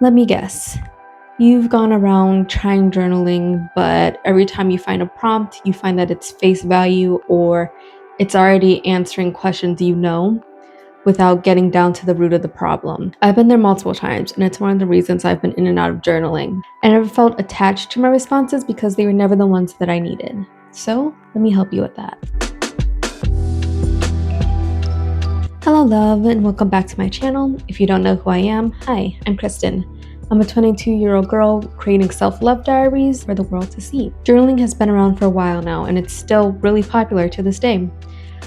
Let me guess. You've gone around trying journaling, but every time you find a prompt, you find that it's face value or it's already answering questions you know without getting down to the root of the problem. I've been there multiple times, and it's one of the reasons I've been in and out of journaling. I never felt attached to my responses because they were never the ones that I needed. So, let me help you with that. Hello, love, and welcome back to my channel. If you don't know who I am, hi, I'm Kristen. I'm a 22-year-old girl creating self-love diaries for the world to see. Journaling has been around for a while now, and it's still really popular to this day.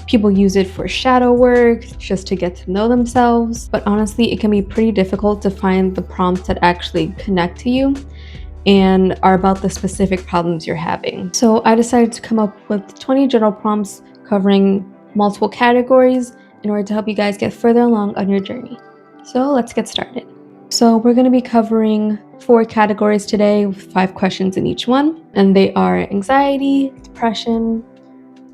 People use it for shadow work, just to get to know themselves, but honestly, it can be pretty difficult to find the prompts that actually connect to you and are about the specific problems you're having. So I decided to come up with 20 journal prompts covering multiple categories in order to help you guys get further along on your journey. So let's get started. So we're going to be covering 4 categories today with 5 questions in each one, and they are anxiety, depression,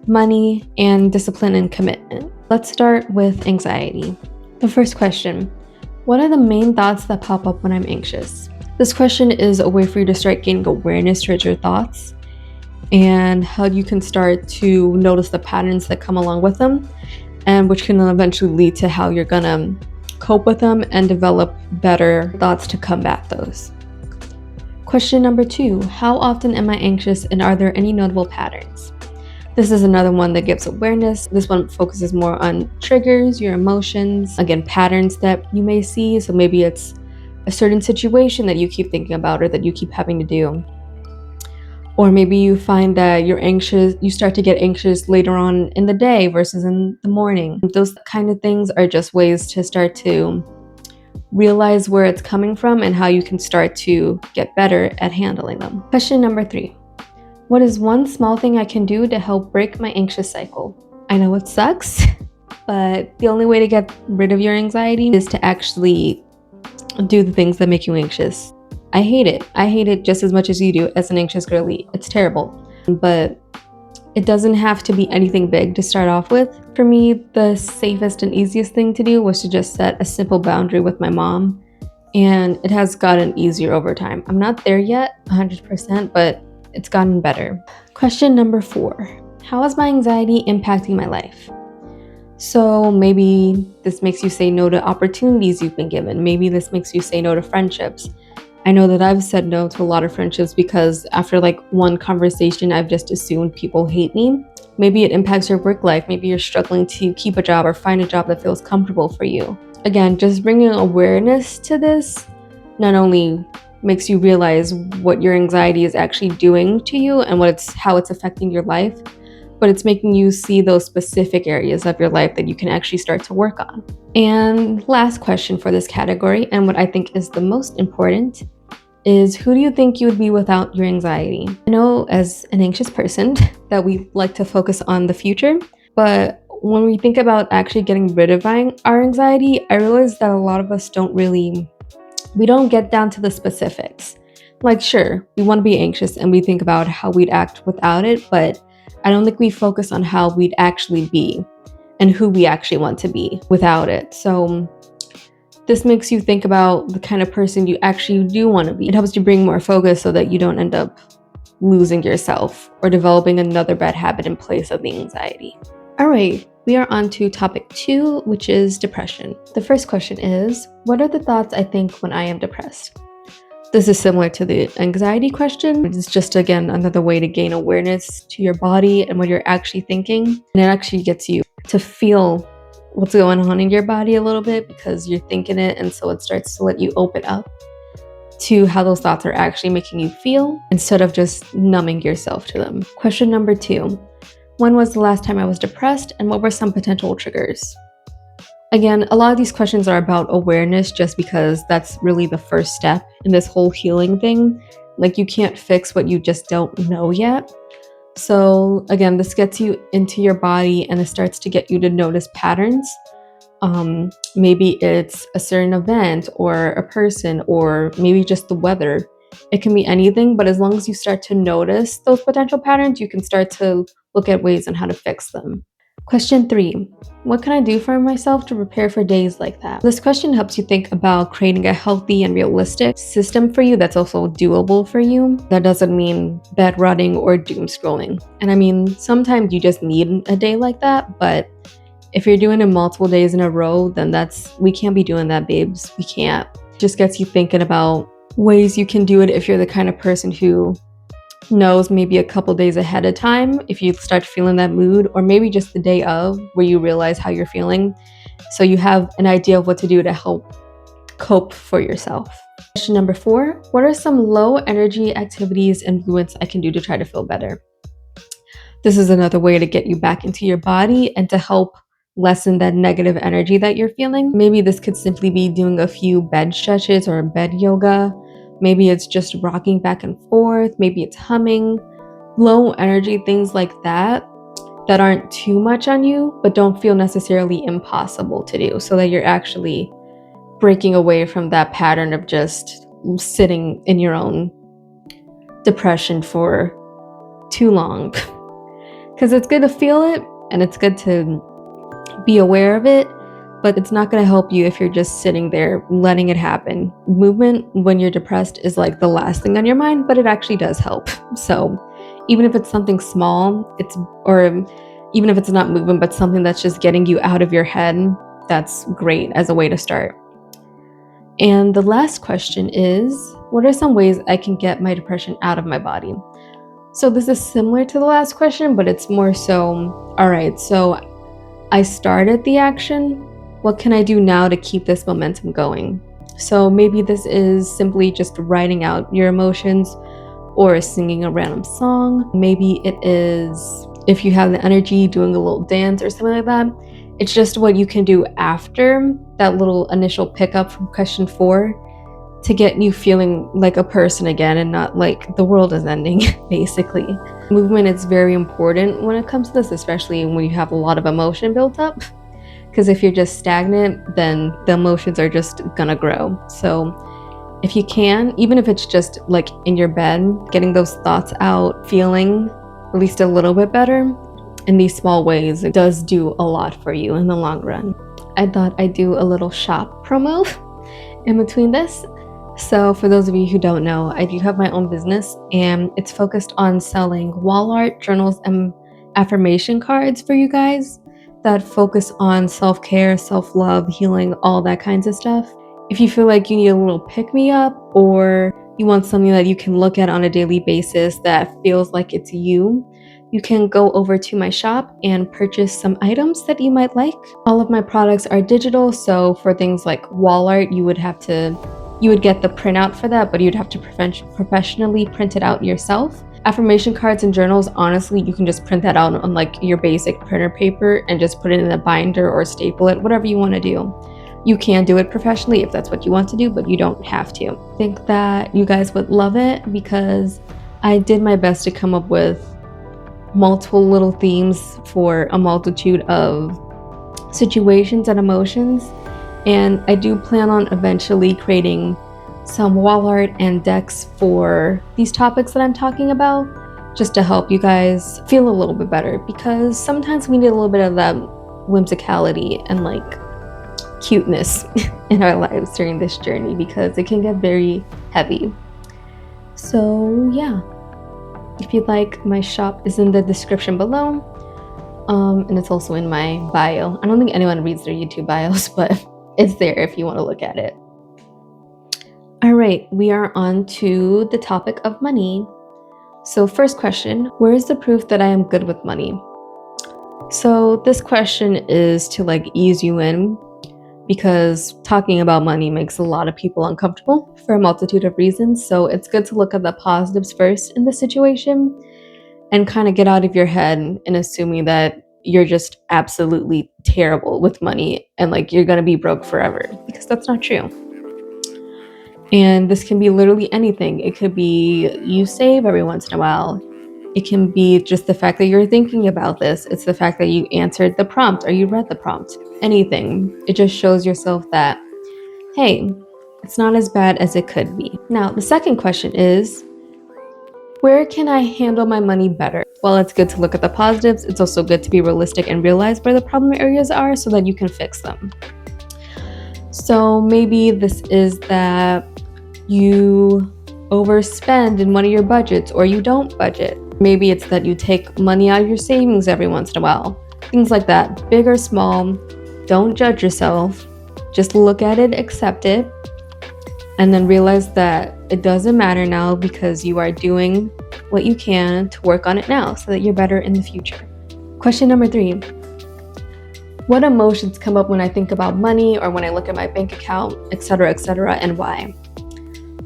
money, and discipline and commitment. Let's start with anxiety. The first question: what are the main thoughts that pop up when I'm anxious? This question is a way for you to start gaining awareness towards your thoughts and how you can start to notice the patterns that come along with them, and which can eventually lead to how you're gonna cope with them and develop better thoughts to combat those. Question number 2: how often am I anxious, and are there any notable patterns? This is another one that gives awareness. This one focuses more on triggers, your emotions, again, patterns that you may see. So maybe it's a certain situation that you keep thinking about or that you keep having to do. Or maybe you find that you start to get anxious later on in the day versus in the morning. Those kind of things are just ways to start to realize where it's coming from and how you can start to get better at handling them. Question number 3: what is one small thing I can do to help break my anxious cycle? I know it sucks, but the only way to get rid of your anxiety is to actually do the things that make you anxious. I hate it. I hate it just as much as you do as an anxious girly. It's terrible. But it doesn't have to be anything big to start off with. For me, the safest and easiest thing to do was to just set a simple boundary with my mom, and it has gotten easier over time. I'm not there yet, 100%, but it's gotten better. Question number 4: how is my anxiety impacting my life? So maybe this makes you say no to opportunities you've been given. Maybe this makes you say no to friendships. I know that I've said no to a lot of friendships because after like one conversation, I've just assumed people hate me. Maybe it impacts your work life. Maybe you're struggling to keep a job or find a job that feels comfortable for you. Again, just bringing awareness to this not only makes you realize what your anxiety is actually doing to you and how it's affecting your life, but it's making you see those specific areas of your life that you can actually start to work on. And last question for this category, and what I think is the most important, is who do you think you would be without your anxiety? I know as an anxious person that we like to focus on the future, but when we think about actually getting rid of our anxiety, I realize that a lot of us we don't get down to the specifics. Like, sure, we want to be anxious and we think about how we'd act without it, but I don't think we focus on how we'd actually be and who we actually want to be without it. So this makes you think about the kind of person you actually do want to be. It helps you bring more focus so that you don't end up losing yourself or developing another bad habit in place of the anxiety. All right, we are on to topic 2, which is depression. The first question is, what are the thoughts I think when I am depressed? This is similar to the anxiety question. It's just, again, another way to gain awareness to your body and what you're actually thinking. And it actually gets you to feel what's going on in your body a little bit because you're thinking it. And so it starts to let you open up to how those thoughts are actually making you feel instead of just numbing yourself to them. Question number 2. When was the last time I was depressed, and what were some potential triggers? Again, a lot of these questions are about awareness just because that's really the first step in this whole healing thing. Like, you can't fix what you just don't know yet. So again, this gets you into your body and it starts to get you to notice patterns. Maybe it's a certain event or a person or maybe just the weather. It can be anything, but as long as you start to notice those potential patterns, you can start to look at ways on how to fix them. Question 3. What can I do for myself to prepare for days like that? This question helps you think about creating a healthy and realistic system for you that's also doable for you. That doesn't mean bed rotting or doom scrolling. And I mean, sometimes you just need a day like that, but if you're doing it multiple days in a row, then we can't be doing that, babes. We can't. It just gets you thinking about ways you can do it if you're the kind of person who knows maybe a couple days ahead of time if you start feeling that mood, or maybe just the day of where you realize how you're feeling, so you have an idea of what to do to help cope for yourself. Question number 4. What are some low energy activities and movements I can do to try to feel better? This is another way to get you back into your body and to help lessen that negative energy that you're feeling. Maybe this could simply be doing a few bed stretches or bed yoga. Maybe it's just rocking back and forth. Maybe it's humming. Low energy things like that aren't too much on you, but don't feel necessarily impossible to do, so that you're actually breaking away from that pattern of just sitting in your own depression for too long. Because it's good to feel it and it's good to be aware of it, but it's not going to help you if you're just sitting there letting it happen. Movement when you're depressed is like the last thing on your mind, but it actually does help. So even if it's something small, or even if it's not movement, but something that's just getting you out of your head, that's great as a way to start. And the last question is, what are some ways I can get my depression out of my body? So this is similar to the last question, but it's more so, all right, so I started the action. What can I do now to keep this momentum going? So maybe this is simply just writing out your emotions or singing a random song. Maybe it is, if you have the energy, doing a little dance or something like that. It's just what you can do after that little initial pickup from question 4 to get you feeling like a person again and not like the world is ending, basically. Movement is very important when it comes to this, especially when you have a lot of emotion built up. Because if you're just stagnant, then the emotions are just gonna grow. So if you can, even if it's just like in your bed, getting those thoughts out, feeling at least a little bit better in these small ways, it does do a lot for you in the long run. I thought I'd do a little shop promo in between this. So for those of you who don't know, I do have my own business and it's focused on selling wall art, journals, and affirmation cards for you guys that focus on self-care, self-love, healing, all that kinds of stuff. If you feel like you need a little pick-me-up, or you want something that you can look at on a daily basis that feels like it's you can go over to my shop and purchase some items that you might like. All of my products are digital, so for things like wall art, you would get the printout for that, but you'd have to professionally print it out yourself. Affirmation cards and journals, honestly, you can just print that out on like your basic printer paper and just put it in a binder or staple it, whatever you want to do. You can do it professionally if that's what you want to do, but you don't have to. I think that you guys would love it because I did my best to come up with multiple little themes for a multitude of situations and emotions. And I do plan on eventually creating some wall art and decks for these topics that I'm talking about, just to help you guys feel a little bit better, because sometimes we need a little bit of that whimsicality and like cuteness in our lives during this journey, because it can get very heavy. So yeah, if you'd like, my shop is in the description below, and it's also in my bio. I don't think anyone reads their YouTube bios, but it's there if you want to look at it. All right, we are on to the topic of money. So first question, where is the proof that I am good with money? So this question is to like ease you in, because talking about money makes a lot of people uncomfortable for a multitude of reasons. So it's good to look at the positives first in the situation and kind of get out of your head in assuming that you're just absolutely terrible with money and like you're gonna be broke forever, because that's not true. And this can be literally anything. It could be you save every once in a while. It can be just the fact that you're thinking about this. It's the fact that you answered the prompt or you read the prompt. Anything. It just shows yourself that, hey, it's not as bad as it could be. Now, the second question is, Where can I handle my money better? While it's good to look at the positives, it's also good to be realistic and realize where the problem areas are so that you can fix them. So maybe this is that you overspend in one of your budgets or you don't budget. Maybe it's that you take money out of your savings every once in a while. Things like that, big or small. Don't judge yourself. Just look at it, accept it, and then realize that it doesn't matter now because you are doing what you can to work on it now so that you're better in the future. Question number 3. What emotions come up when I think about money or when I look at my bank account, etc., and why?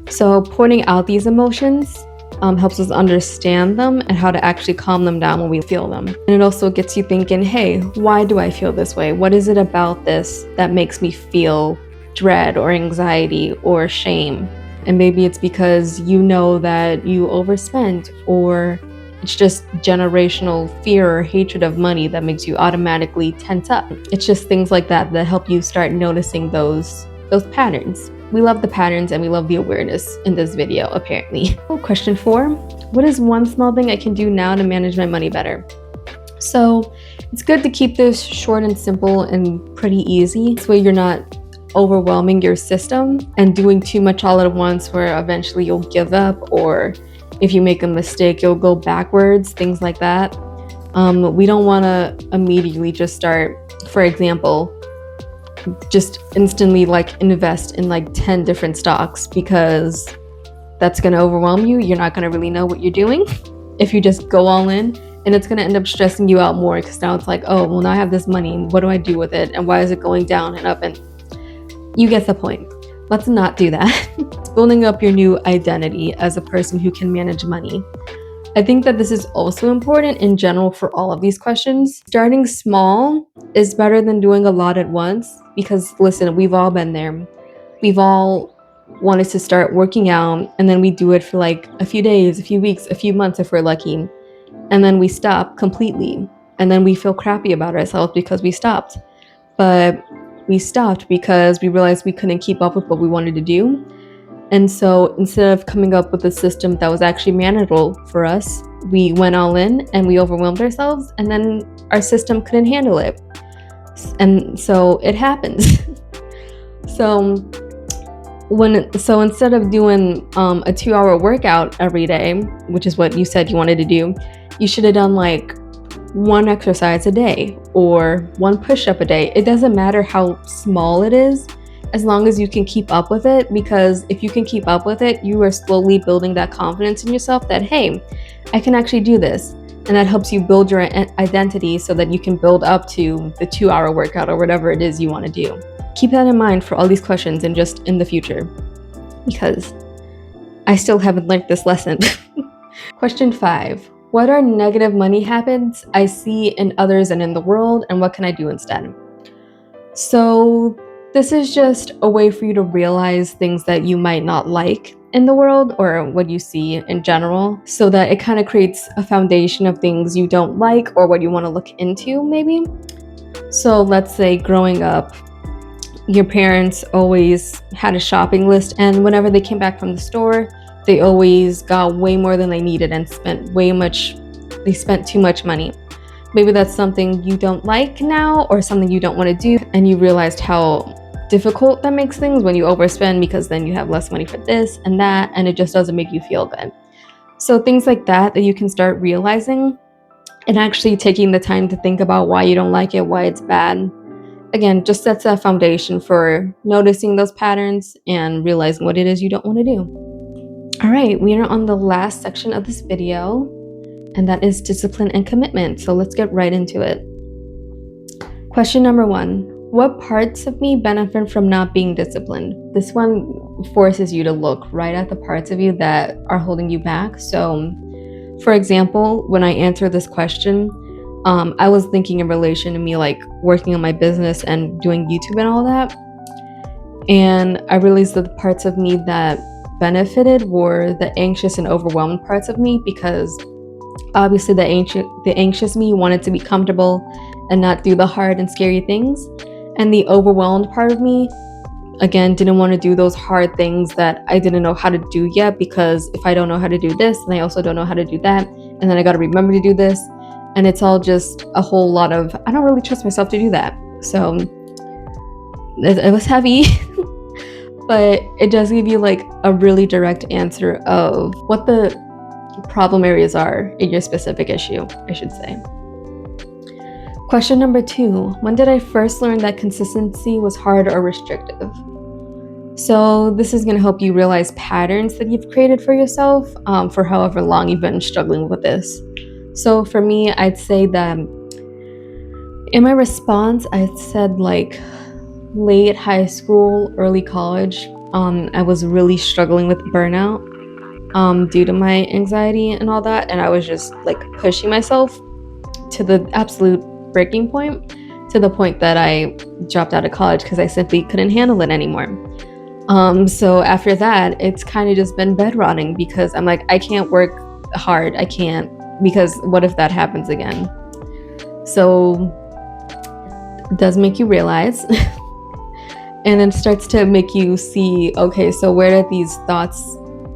So pointing out these emotions helps us understand them and how to actually calm them down when we feel them. And it also gets you thinking, hey, why do I feel this way? What is it about this that makes me feel dread or anxiety or shame? And maybe it's because you know that you overspent, or it's just generational fear or hatred of money that makes you automatically tense up. It's just things like that that help you start noticing those patterns. We love the patterns and we love the awareness in this video, apparently. Question 4, what is one small thing I can do now to manage my money better? So it's good to keep this short and simple and pretty easy. This way you're not overwhelming your system and doing too much all at once where eventually you'll give up, or if you make a mistake, you'll go backwards, things like that. We don't want to immediately just start, for example, just instantly like invest in like 10 different stocks, because that's going to overwhelm you. You're not going to really know what you're doing if you just go all in, and it's going to end up stressing you out more, because now it's like, oh, well, now I have this money and what do I do with it, and why is it going down and up? And you get the point. Let's not do that. It's building up your new identity as a person who can manage money. I think that this is also important in general for all of these questions. Starting small is better than doing a lot at once, because listen, we've all been there. We've all wanted to start working out, and then we do it for like a few days, a few weeks, a few months if we're lucky. And then we stop completely. And then we feel crappy about ourselves because we stopped. But we stopped because we realized we couldn't keep up with what we wanted to do. And so instead of coming up with a system that was actually manageable for us, we went all in and we overwhelmed ourselves, and then our system couldn't handle it. And so it happens. So instead of doing a 2-hour workout every day, which is what you said you wanted to do, you should have done like 1 exercise a day or 1 push-up a day. It doesn't matter how small it is, as long as you can keep up with it, because if you can keep up with it, you are slowly building that confidence in yourself that, hey, I can actually do this. And that helps you build your identity so that you can build up to the 2-hour workout or whatever it is you want to do. Keep that in mind for all these questions and just in the future, because I still haven't learned this lesson. Question 5. What are negative money habits I see in others and in the world, and what can I do instead? So this is just a way for you to realize things that you might not like in the world or what you see in general, so that it kind of creates a foundation of things you don't like or what you want to look into maybe. So let's say growing up, your parents always had a shopping list, and whenever they came back from the store, they always got way more than they needed and spent too much money. Maybe that's something you don't like now, or something you don't want to do, and you realized how difficult that makes things when you overspend, because then you have less money for this and that, and it just doesn't make you feel good. So things like that you can start realizing and actually taking the time to think about why you don't like it, why it's bad. Again, just sets a foundation for noticing those patterns and realizing what it is you don't want to do. All right, we are on the last section of this video, and that is discipline and commitment. So let's get right into it. Question number 1. What parts of me benefit from not being disciplined? This one forces you to look right at the parts of you that are holding you back. So, for example, when I answer this question, I was thinking in relation to me like working on my business and doing YouTube and all that. And I realized that the parts of me that benefited were the anxious and overwhelmed parts of me, because obviously the anxious me wanted to be comfortable and not do the hard and scary things. And the overwhelmed part of me again, didn't want to do those hard things that I didn't know how to do yet, because if I don't know how to do this, then I also don't know how to do that, and then I got to remember to do this, and it's all just a whole lot of, I don't really trust myself to do that. So it was heavy. But it does give you like a really direct answer of what the problem areas are in your specific issue, I should say. Question number 2, when did I first learn that consistency was hard or restrictive? So this is going to help you realize patterns that you've created for yourself for however long you've been struggling with this. So for me, I'd say that in my response, I said like late high school, early college, I was really struggling with burnout due to my anxiety and all that, and I was just like pushing myself to the absolute breaking point, to the point that I dropped out of college because I simply couldn't handle it anymore. So after that, it's kind of just been bed rotting, because I'm like, I can't work hard, I can't, because what if that happens again? So it does make you realize. And then starts to make you see, okay, so where did these thoughts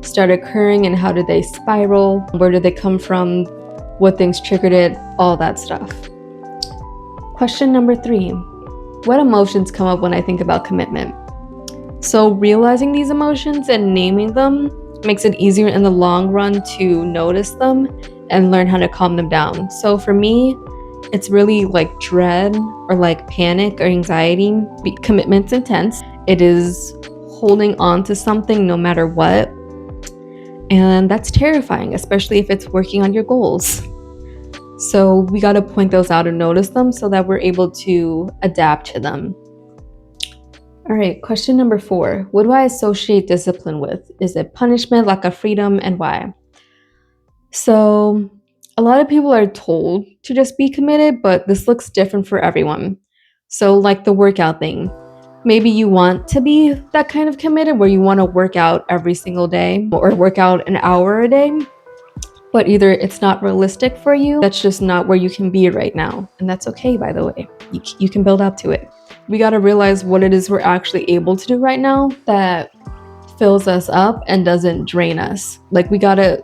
start occurring and how did they spiral? Where did they come from? What things triggered it? All that stuff. Question number 3, what emotions come up when I think about commitment? So realizing these emotions and naming them makes it easier in the long run to notice them and learn how to calm them down. So for me, it's really like dread or like panic or anxiety. Commitment's intense. It is holding on to something no matter what. And that's terrifying, especially if it's working on your goals. So we got to point those out and notice them so that we're able to adapt to them. All right, question number 4. What do I associate discipline with? Is it punishment, lack of freedom, and why? So a lot of people are told to just be committed, but this looks different for everyone. So like the workout thing, maybe you want to be that kind of committed where you want to work out every single day or work out an hour a day, but either it's not realistic for you, that's just not where you can be right now. And that's okay, by the way. You can build up to it. We got to realize what it is we're actually able to do right now that fills us up and doesn't drain us. Like we gotta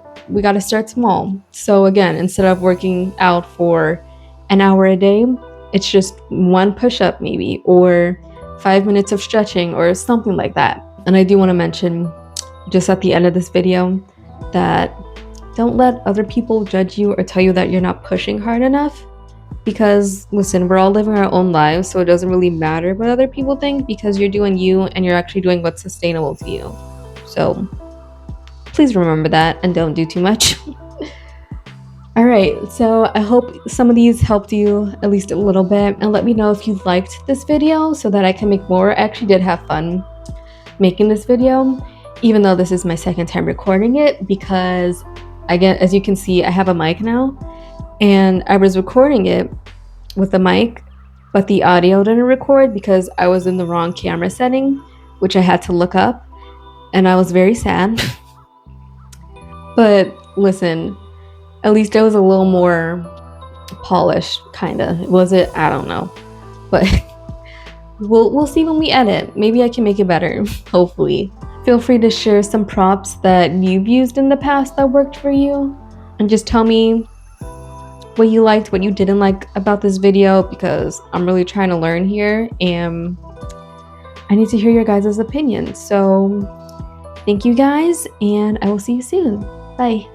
start small. So again, instead of working out for an hour a day, it's just 1 push-up maybe, or 5 minutes of stretching or something like that. And I do want to mention just at the end of this video that don't let other people judge you or tell you that you're not pushing hard enough, because listen, we're all living our own lives, so it doesn't really matter what other people think, because you're doing you and you're actually doing what's sustainable to you. So please remember that and don't do too much. All right, so I hope some of these helped you at least a little bit, and let me know if you liked this video so that I can make more. I actually did have fun making this video, even though this is my second time recording it, because again, as you can see, I have a mic now, and I was recording it with the mic, but the audio didn't record because I was in the wrong camera setting, which I had to look up, and I was very sad. But listen, at least it was a little more polished, kinda. Was it? I don't know. But we'll see when we edit. Maybe I can make it better, hopefully. Feel free to share some prompts that you've used in the past that worked for you, and just tell me what you liked, what you didn't like about this video, because I'm really trying to learn here and I need to hear your guys' opinions. So thank you guys, and I will see you soon. Bye.